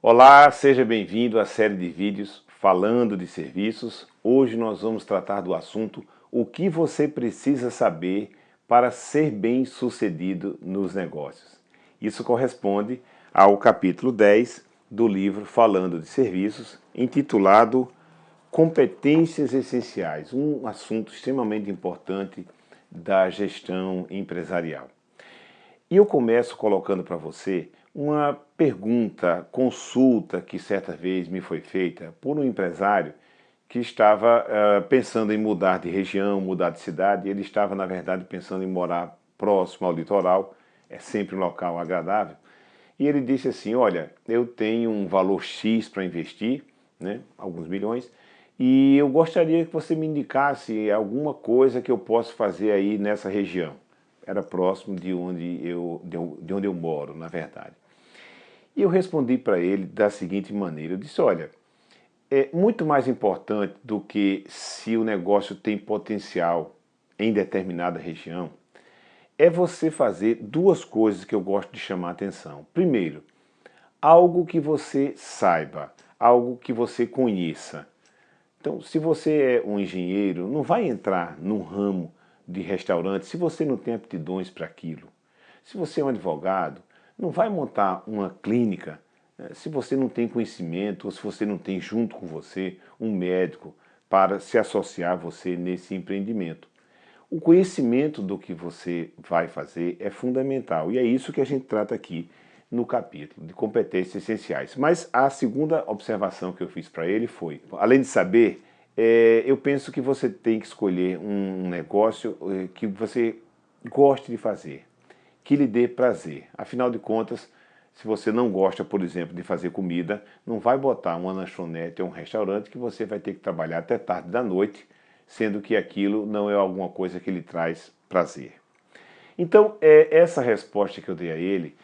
Olá, seja bem-vindo à série de vídeos falando de serviços. Hoje nós vamos tratar do assunto o que você precisa saber para ser bem-sucedido nos negócios. Isso corresponde ao capítulo 10 do livro Falando de Serviços, intitulado Competências Essenciais, um assunto extremamente importante da gestão empresarial. E eu começo colocando para você uma pergunta, consulta que certa vez me foi feita por um empresário que estava pensando em mudar de região, mudar de cidade. Ele estava, na verdade, pensando em morar próximo ao litoral, é sempre um local agradável. E ele disse assim, olha, eu tenho um valor X para investir, né, alguns milhões, e eu gostaria que você me indicasse alguma coisa que eu possa fazer aí nessa região. Era próximo de onde eu moro, na verdade. E eu respondi para ele da seguinte maneira, eu disse, olha, é muito mais importante do que se o negócio tem potencial em determinada região, é você fazer duas coisas que eu gosto de chamar a atenção. Primeiro, algo que você saiba, algo que você conheça. Então, se você é um engenheiro, não vai entrar num ramo de restaurante se você não tem aptidões para aquilo. Se você é um advogado, não vai montar uma clínica se você não tem conhecimento ou se você não tem junto com você um médico para se associar a você nesse empreendimento. O conhecimento do que você vai fazer é fundamental e é isso que a gente trata aqui no capítulo de competências essenciais. Mas a segunda observação que eu fiz para ele foi, além de saber, eu penso que você tem que escolher um negócio que você goste de fazer, que lhe dê prazer. Afinal de contas, se você não gosta, por exemplo, de fazer comida, não vai botar uma lanchonete ou um restaurante que você vai ter que trabalhar até tarde da noite, sendo que aquilo não é alguma coisa que lhe traz prazer. Então, essa resposta que eu dei a ele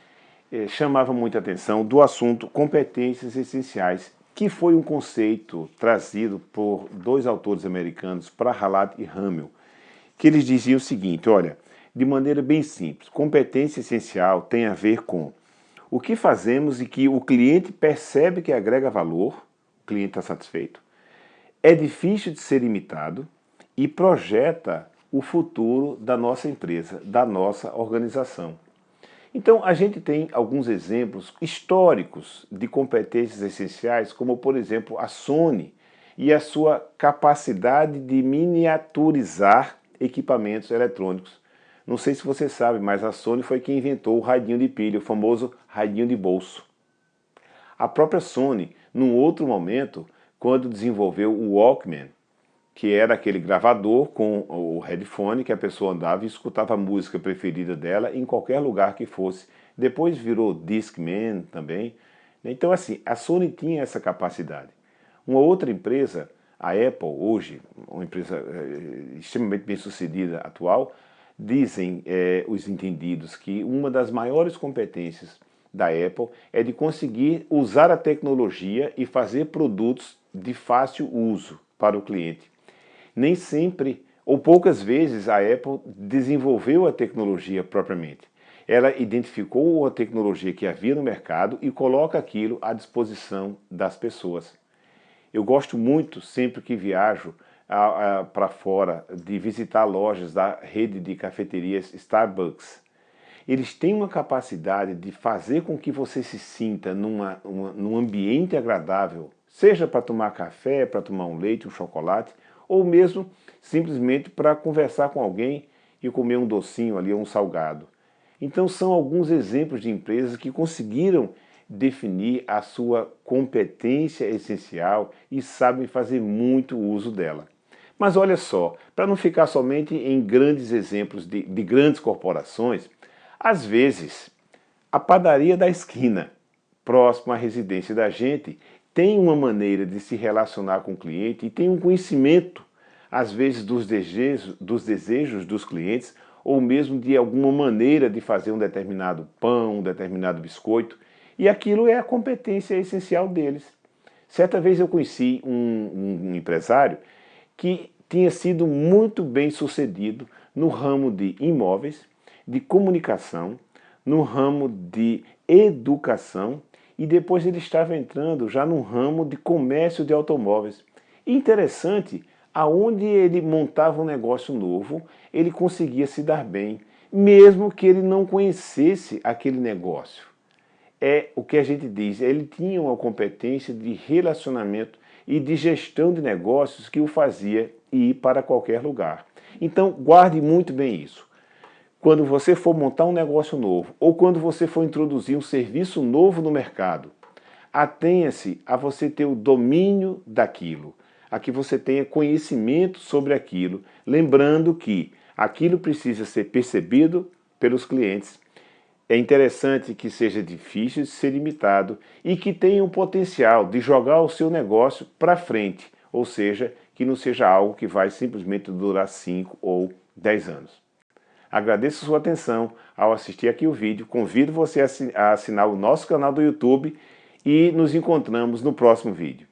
chamava muita atenção do assunto competências essenciais, que foi um conceito trazido por dois autores americanos, Prahalad e Hamel, que eles diziam o seguinte, olha, de maneira bem simples, competência essencial tem a ver com o que fazemos e que o cliente percebe que agrega valor, o cliente está satisfeito, é difícil de ser imitado e projeta o futuro da nossa empresa, da nossa organização. Então, a gente tem alguns exemplos históricos de competências essenciais, como, por exemplo, a Sony e a sua capacidade de miniaturizar equipamentos eletrônicos. Não sei se você sabe, mas a Sony foi quem inventou o radinho de pilha, o famoso radinho de bolso. A própria Sony, num outro momento, quando desenvolveu o Walkman, que era aquele gravador com o headphone que a pessoa andava e escutava a música preferida dela em qualquer lugar que fosse. Depois virou Discman também. Então, assim, a Sony tinha essa capacidade. Uma outra empresa, a Apple, hoje, uma empresa extremamente bem-sucedida atual, dizem os entendidos que uma das maiores competências da Apple é de conseguir usar a tecnologia e fazer produtos de fácil uso para o cliente. Nem sempre, ou poucas vezes, a Apple desenvolveu a tecnologia propriamente. Ela identificou a tecnologia que havia no mercado e coloca aquilo à disposição das pessoas. Eu gosto muito, sempre que viajo para fora, de visitar lojas da rede de cafeterias Starbucks. Eles têm uma capacidade de fazer com que você se sinta num ambiente agradável, seja para tomar café, para tomar um leite, um chocolate, ou mesmo simplesmente para conversar com alguém e comer um docinho ali, um salgado. Então são alguns exemplos de empresas que conseguiram definir a sua competência essencial e sabem fazer muito uso dela. Mas olha só, para não ficar somente em grandes exemplos de grandes corporações, às vezes a padaria da esquina, próximo à residência da gente, tem uma maneira de se relacionar com o cliente e tem um conhecimento, às vezes, dos desejos dos clientes, ou mesmo de alguma maneira de fazer um determinado pão, um determinado biscoito, e aquilo é a competência essencial deles. Certa vez eu conheci um empresário que tinha sido muito bem sucedido no ramo de imóveis, de comunicação, no ramo de educação e depois ele estava entrando já no ramo de comércio de automóveis. E interessante, aonde ele montava um negócio novo, ele conseguia se dar bem, mesmo que ele não conhecesse aquele negócio. É o que a gente diz, ele tinha uma competência de relacionamento e de gestão de negócios que o fazia ir para qualquer lugar. Então guarde muito bem isso. Quando você for montar um negócio novo ou quando você for introduzir um serviço novo no mercado, atenha-se a você ter o domínio daquilo, a que você tenha conhecimento sobre aquilo, lembrando que aquilo precisa ser percebido pelos clientes. É interessante que seja difícil de ser imitado e que tenha o potencial de jogar o seu negócio para frente, ou seja, que não seja algo que vai simplesmente durar 5 ou 10 anos. Agradeço sua atenção ao assistir aqui o vídeo, convido você a assinar o nosso canal do YouTube e nos encontramos no próximo vídeo.